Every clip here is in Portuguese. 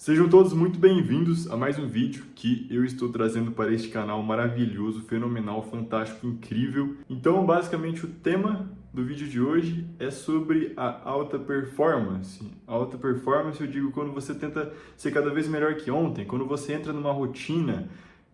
Sejam todos muito bem-vindos a mais um vídeo que eu estou trazendo para este canal maravilhoso, fenomenal, fantástico, incrível. Então, basicamente, o tema do vídeo de hoje é sobre a alta performance. A alta performance, eu digo, quando você tenta ser cada vez melhor que ontem, quando você entra numa rotina,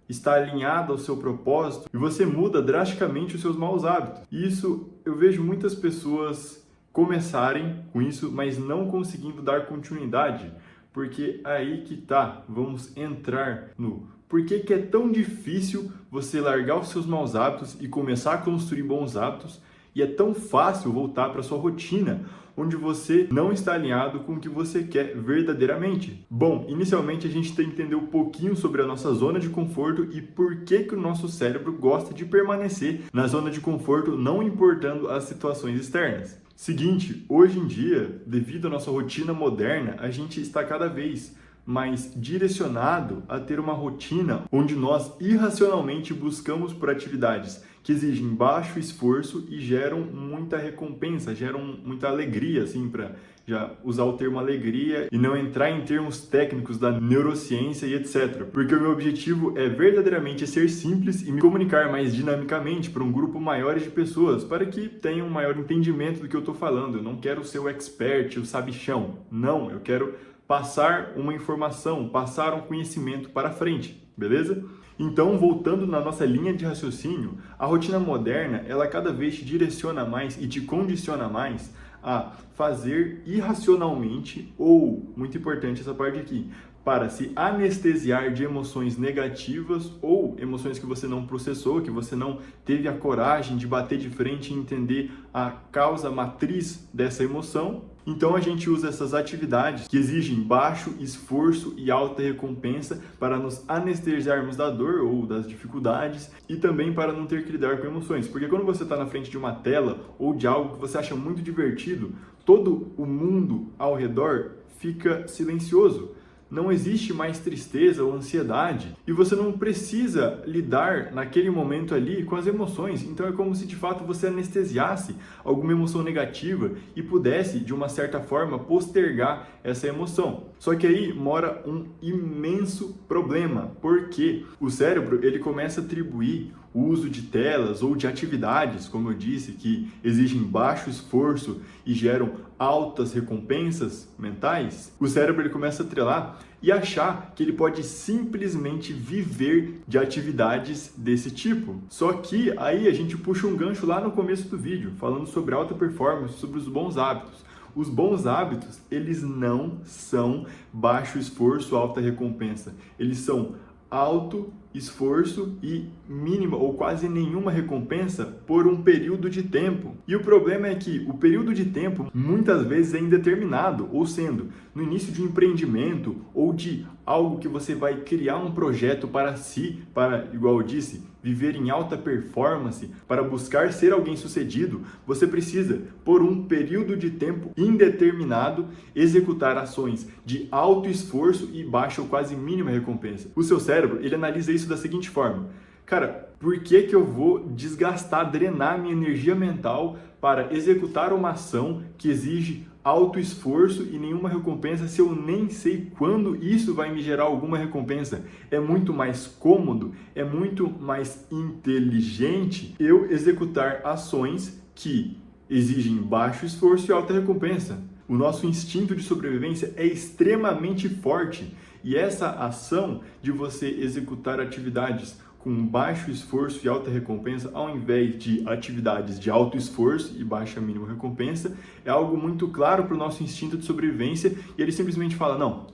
está alinhado ao seu propósito e você muda drasticamente os seus maus hábitos. Isso eu vejo muitas pessoas começarem com isso, mas não conseguindo dar continuidade. Porque aí que tá, vamos entrar no porquê que é tão difícil você largar os seus maus hábitos e começar a construir bons hábitos, e é tão fácil voltar para sua rotina, onde você não está alinhado com o que você quer verdadeiramente. Bom, inicialmente a gente tem que entender um pouquinho sobre a nossa zona de conforto e por que que o nosso cérebro gosta de permanecer na zona de conforto, não importando as situações externas. Seguinte, hoje em dia, devido à nossa rotina moderna, a gente está cada vez mais direcionado a ter uma rotina onde nós irracionalmente buscamos por atividades que exigem baixo esforço e geram muita recompensa, geram muita alegria, assim, para já usar o termo alegria e não entrar em termos técnicos da neurociência e etc. Porque o meu objetivo é verdadeiramente ser simples e me comunicar mais dinamicamente para um grupo maior de pessoas, para que tenham um maior entendimento do que eu estou falando. Eu não quero ser o expert, o sabichão. Não, eu quero passar uma informação, passar um conhecimento para frente, beleza? Então, voltando na nossa linha de raciocínio, a rotina moderna, ela cada vez te direciona mais e te condiciona mais a fazer irracionalmente, ou, muito importante essa parte aqui, para se anestesiar de emoções negativas ou emoções que você não processou, que você não teve a coragem de bater de frente e entender a causa matriz dessa emoção. Então a gente usa essas atividades que exigem baixo esforço e alta recompensa para nos anestesiarmos da dor ou das dificuldades e também para não ter que lidar com emoções. Porque quando você está na frente de uma tela ou de algo que você acha muito divertido, todo o mundo ao redor fica silencioso. Não existe mais tristeza ou ansiedade e você não precisa lidar naquele momento ali com as emoções. Então é como se de fato você anestesiasse alguma emoção negativa e pudesse, de uma certa forma, postergar essa emoção. Só que aí mora um imenso problema, porque o cérebro ele começa a atribuir o uso de telas ou de atividades, como eu disse, que exigem baixo esforço e geram altas recompensas mentais. O cérebro ele começa a atrelar e achar que ele pode simplesmente viver de atividades desse tipo. Só que aí a gente puxa um gancho lá no começo do vídeo, falando sobre alta performance, sobre os bons hábitos. Os bons hábitos, eles não são baixo esforço, alta recompensa. Eles são alto esforço e mínima ou quase nenhuma recompensa por um período de tempo. E o problema é que o período de tempo muitas vezes é indeterminado, ou sendo no início de um empreendimento ou de algo que você vai criar um projeto para si, para, igual eu disse, viver em alta performance, para buscar ser alguém sucedido, você precisa, por um período de tempo indeterminado, executar ações de alto esforço e baixa ou quase mínima recompensa. O seu cérebro, ele analisa isso da seguinte forma: cara, por que que eu vou desgastar, drenar minha energia mental para executar uma ação que exige alto esforço e nenhuma recompensa se eu nem sei quando isso vai me gerar alguma recompensa? É muito mais cômodo, é muito mais inteligente eu executar ações que exigem baixo esforço e alta recompensa. O nosso instinto de sobrevivência é extremamente forte e essa ação de você executar atividades com baixo esforço e alta recompensa, ao invés de atividades de alto esforço e baixa mínima recompensa, é algo muito claro para o nosso instinto de sobrevivência e ele simplesmente fala: não,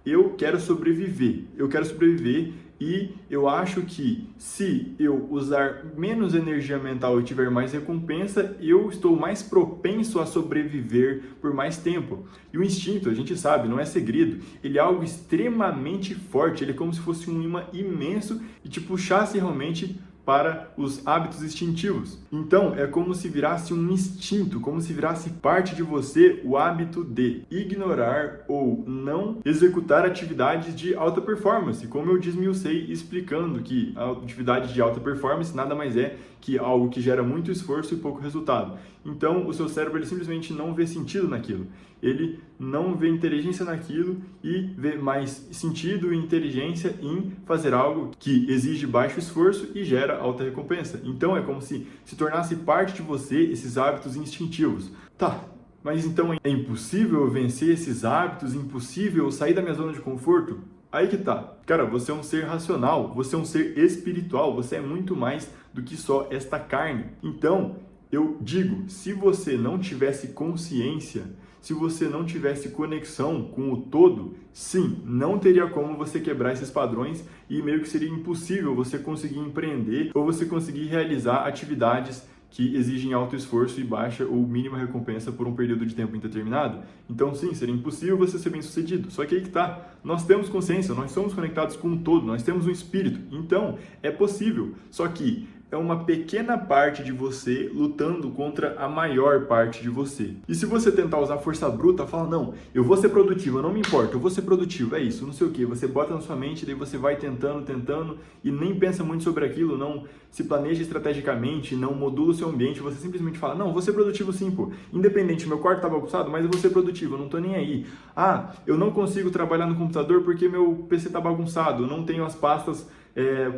eu quero sobreviver e eu acho que se eu usar menos energia mental e tiver mais recompensa, eu estou mais propenso a sobreviver por mais tempo. E o instinto, a gente sabe, não é segredo, ele é algo extremamente forte, ele é como se fosse um imã imenso e te puxasse realmente para os hábitos instintivos. Então, é como se virasse um instinto, como se virasse parte de você o hábito de ignorar ou não executar atividades de alta performance, como eu desmiuçei explicando que a atividade de alta performance nada mais é que algo que gera muito esforço e pouco resultado. Então, o seu cérebro ele simplesmente não vê sentido naquilo. ele não vê inteligência naquilo e vê mais sentido e inteligência em fazer algo que exige baixo esforço e gera alta recompensa. Então é como se tornasse parte de você esses hábitos instintivos. Tá, mas então é impossível eu vencer esses hábitos, impossível eu sair da minha zona de conforto? Aí que tá. Cara, você é um ser racional, você é um ser espiritual, você é muito mais do que só esta carne. Então, eu digo, se você não tivesse consciência, se você não tivesse conexão com o todo, sim, não teria como você quebrar esses padrões e meio que seria impossível você conseguir empreender ou você conseguir realizar atividades que exigem alto esforço e baixa ou mínima recompensa por um período de tempo indeterminado. Então, sim, seria impossível você ser bem-sucedido. Só que aí que tá, nós temos consciência, nós somos conectados com o todo, nós temos um espírito. Então, é possível. Só que é uma pequena parte de você lutando contra a maior parte de você. E se você tentar usar força bruta, fala, não, eu vou ser produtivo, eu não me importo, eu vou ser produtivo, é isso, não sei o que. Você bota na sua mente, daí você vai tentando e nem pensa muito sobre aquilo, não se planeja estrategicamente, não modula o seu ambiente, você simplesmente fala, não, vou ser produtivo sim, pô. Independente, meu quarto tá bagunçado, mas eu vou ser produtivo, eu não tô nem aí. Ah, eu não consigo trabalhar no computador porque meu PC tá bagunçado, eu não tenho as pastas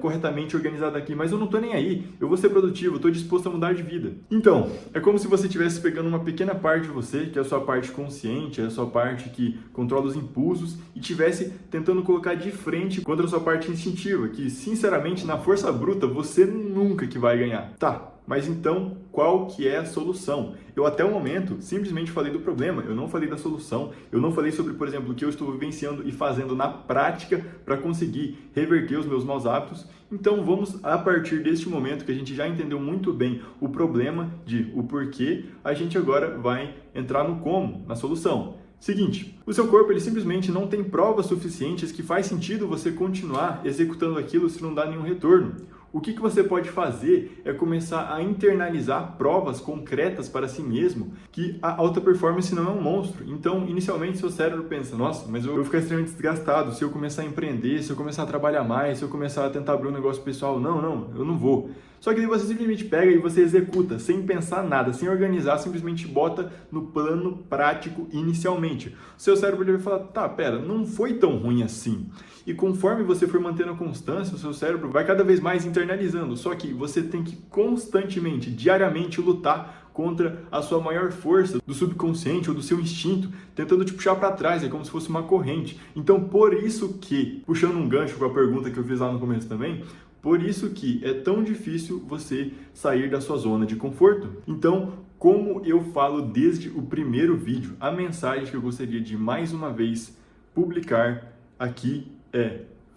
corretamente organizado aqui, mas eu não tô nem aí, eu vou ser produtivo, eu tô disposto a mudar de vida. Então, é como se você estivesse pegando uma pequena parte de você, que é a sua parte consciente, é a sua parte que controla os impulsos, e estivesse tentando colocar de frente contra a sua parte instintiva, que, sinceramente, na força bruta, você nunca que vai ganhar. Tá, mas então, qual que é a solução? Eu até o momento simplesmente falei do problema, eu não falei da solução, eu não falei sobre, por exemplo, o que eu estou vivenciando e fazendo na prática para conseguir reverter os meus maus hábitos. Então vamos, a partir deste momento que a gente já entendeu muito bem o problema o porquê, a gente agora vai entrar no como, na solução. Seguinte, o seu corpo ele simplesmente não tem provas suficientes que faz sentido você continuar executando aquilo se não dá nenhum retorno. O que você pode fazer é começar a internalizar provas concretas para si mesmo que a alta performance não é um monstro. Então, inicialmente, seu cérebro pensa, nossa, mas eu vou ficar extremamente desgastado se eu começar a empreender, se eu começar a trabalhar mais, se eu começar a tentar abrir um negócio pessoal. Não, eu não vou. Só que daí você simplesmente pega e você executa, sem pensar nada, sem organizar, simplesmente bota no plano prático inicialmente. O seu cérebro ele vai falar, tá, pera, não foi tão ruim assim. E conforme você for mantendo a constância, o seu cérebro vai cada vez mais internalizando. Só que você tem que constantemente, diariamente, lutar contra a sua maior força do subconsciente ou do seu instinto, tentando te puxar para trás, é como se fosse uma corrente. Então, por isso que, puxando um gancho com a pergunta que eu fiz lá no começo também, por isso que é tão difícil você sair da sua zona de conforto. Então, como eu falo desde o primeiro vídeo, a mensagem que eu gostaria de mais uma vez publicar aqui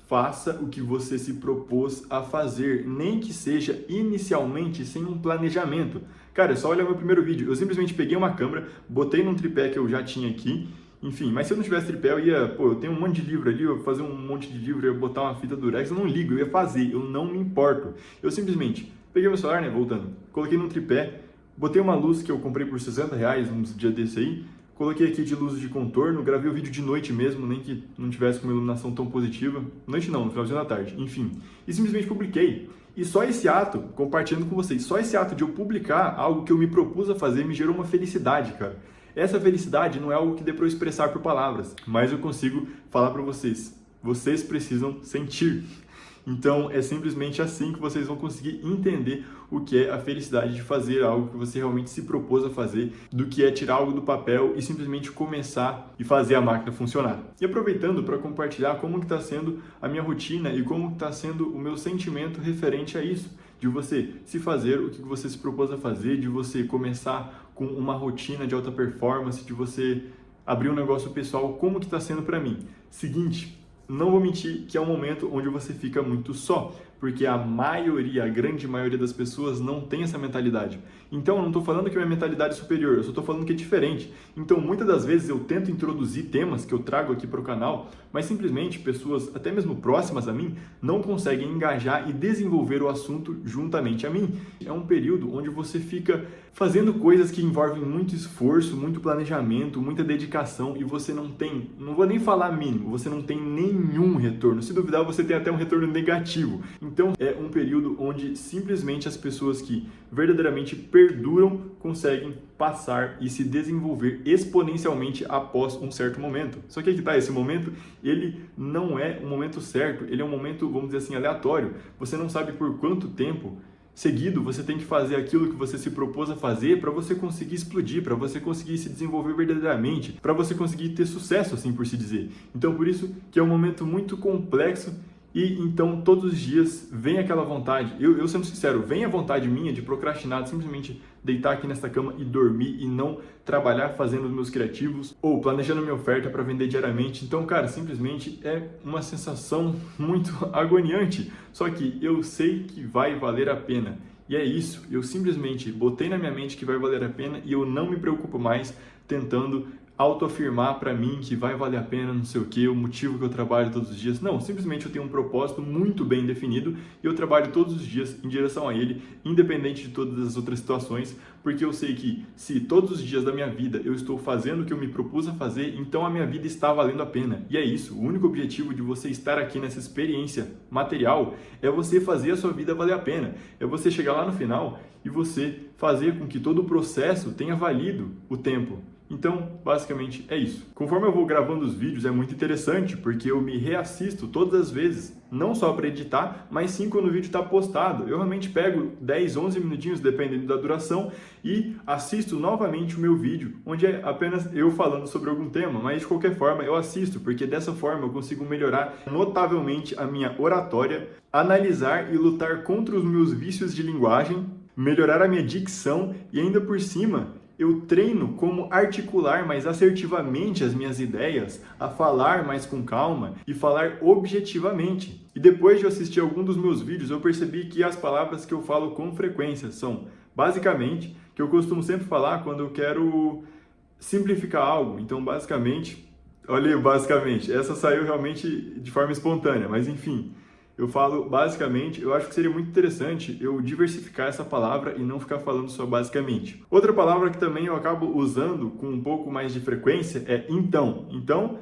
faça o que você se propôs a fazer, nem que seja inicialmente sem um planejamento. Cara, é só olhar meu primeiro vídeo. Eu simplesmente peguei uma câmera, botei num tripé que eu já tinha aqui, enfim, mas se eu não tivesse tripé, eu tenho um monte de livro ali, eu ia fazer um monte de livro, eu ia botar uma fita durex, eu não ligo, eu ia fazer, eu não me importo. Eu simplesmente peguei meu celular, voltando, coloquei num tripé, botei uma luz que eu comprei por R$60 uns dias desse aí, coloquei aqui de luz de contorno, gravei o vídeo de noite mesmo, nem que não tivesse com uma iluminação tão positiva. Noite não, no finalzinho da tarde, enfim. E simplesmente publiquei. E só esse ato, compartilhando com vocês, só esse ato de eu publicar algo que eu me propus a fazer me gerou uma felicidade, cara. Essa felicidade não é algo que dê para eu expressar por palavras, mas eu consigo falar para vocês. Vocês precisam sentir. Então, é simplesmente assim que vocês vão conseguir entender o que é a felicidade de fazer algo que você realmente se propôs a fazer, do que é tirar algo do papel e simplesmente começar e fazer a máquina funcionar. E aproveitando para compartilhar como que está sendo a minha rotina e como está sendo o meu sentimento referente a isso, de você se fazer o que você se propôs a fazer, de você começar com uma rotina de alta performance, de você abrir um negócio pessoal, como que está sendo para mim. Seguinte, não vou mentir que é um momento onde você fica muito só, porque a grande maioria das pessoas não tem essa mentalidade. Então, eu não estou falando que é uma mentalidade superior, eu só estou falando que é diferente. Então, muitas das vezes eu tento introduzir temas que eu trago aqui para o canal, mas simplesmente pessoas, até mesmo próximas a mim, não conseguem engajar e desenvolver o assunto juntamente a mim. É um período onde você fica fazendo coisas que envolvem muito esforço, muito planejamento, muita dedicação e você não tem, não vou nem falar mínimo, você não tem nenhum retorno. Se duvidar, você tem até um retorno negativo. Então é um período onde simplesmente as pessoas que verdadeiramente perduram conseguem passar e se desenvolver exponencialmente após um certo momento. Só que aí que tá, esse momento, ele não é um momento certo, ele é um momento, vamos dizer assim, aleatório. Você não sabe por quanto tempo seguido você tem que fazer aquilo que você se propôs a fazer para você conseguir explodir, para você conseguir se desenvolver verdadeiramente, para você conseguir ter sucesso, assim por se dizer. Então, por isso que é um momento muito complexo. E então todos os dias vem aquela vontade, eu sendo sincero, vem a vontade minha de procrastinar, de simplesmente deitar aqui nesta cama e dormir e não trabalhar fazendo os meus criativos ou planejando minha oferta para vender diariamente. Então, cara, simplesmente é uma sensação muito agoniante, só que eu sei que vai valer a pena. E é isso, eu simplesmente botei na minha mente que vai valer a pena e eu não me preocupo mais tentando autoafirmar para mim que vai valer a pena, não sei o que, o motivo que eu trabalho todos os dias. Não, simplesmente eu tenho um propósito muito bem definido e eu trabalho todos os dias em direção a ele, independente de todas as outras situações, porque eu sei que se todos os dias da minha vida eu estou fazendo o que eu me propus a fazer, então a minha vida está valendo a pena. E é isso, o único objetivo de você estar aqui nessa experiência material é você fazer a sua vida valer a pena, é você chegar lá no final e você fazer com que todo o processo tenha valido o tempo. Então, basicamente é isso. Conforme eu vou gravando os vídeos, é muito interessante, porque eu me reassisto todas as vezes, não só para editar, mas sim quando o vídeo está postado. Eu realmente pego 10, 11 minutinhos, dependendo da duração, e assisto novamente o meu vídeo, onde é apenas eu falando sobre algum tema, mas de qualquer forma eu assisto, porque dessa forma eu consigo melhorar notavelmente a minha oratória, analisar e lutar contra os meus vícios de linguagem, melhorar a minha dicção e ainda por cima eu treino como articular mais assertivamente as minhas ideias, a falar mais com calma e falar objetivamente. E depois de eu assistir algum dos meus vídeos, eu percebi que as palavras que eu falo com frequência são, basicamente, que eu costumo sempre falar quando eu quero simplificar algo. Então, basicamente, olha aí, basicamente, essa saiu realmente de forma espontânea, mas enfim. Eu falo basicamente, eu acho que seria muito interessante eu diversificar essa palavra e não ficar falando só basicamente. Outra palavra que também eu acabo usando com um pouco mais de frequência é então. Então,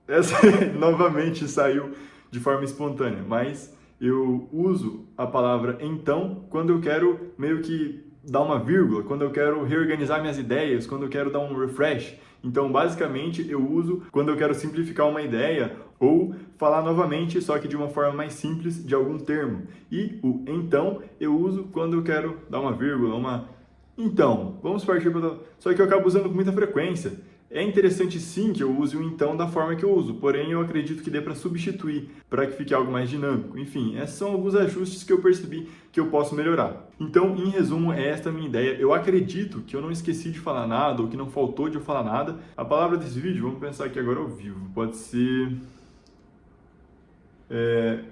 essa novamente saiu de forma espontânea, mas eu uso a palavra então quando eu quero meio que dar uma vírgula, quando eu quero reorganizar minhas ideias, quando eu quero dar um refresh. Então, basicamente, eu uso quando eu quero simplificar uma ideia ou falar novamente, só que de uma forma mais simples de algum termo. E o então eu uso quando eu quero dar uma vírgula, uma... Então, vamos partir para... Só que eu acabo usando com muita frequência. É interessante sim que eu use o então da forma que eu uso, porém eu acredito que dê para substituir, para que fique algo mais dinâmico. Enfim, esses são alguns ajustes que eu percebi que eu posso melhorar. Então, em resumo, é esta a minha ideia. Eu acredito que eu não esqueci de falar nada ou que não faltou de eu falar nada. A palavra desse vídeo, vamos pensar aqui agora ao vivo, pode ser...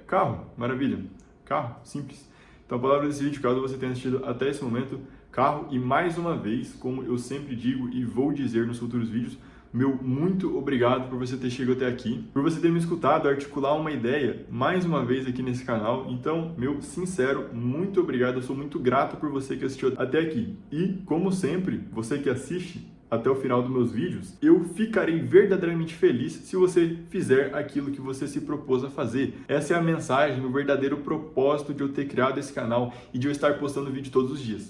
carro, maravilha. Carro, simples. Então, a palavra desse vídeo, caso você tenha assistido até esse momento, carro, e mais uma vez, como eu sempre digo e vou dizer nos futuros vídeos, meu muito obrigado por você ter chegado até aqui, por você ter me escutado articular uma ideia mais uma vez aqui nesse canal. Então, meu sincero, muito obrigado, eu sou muito grato por você que assistiu até aqui. E, como sempre, você que assiste até o final dos meus vídeos, eu ficarei verdadeiramente feliz se você fizer aquilo que você se propôs a fazer. Essa é a mensagem, o verdadeiro propósito de eu ter criado esse canal e de eu estar postando vídeo todos os dias.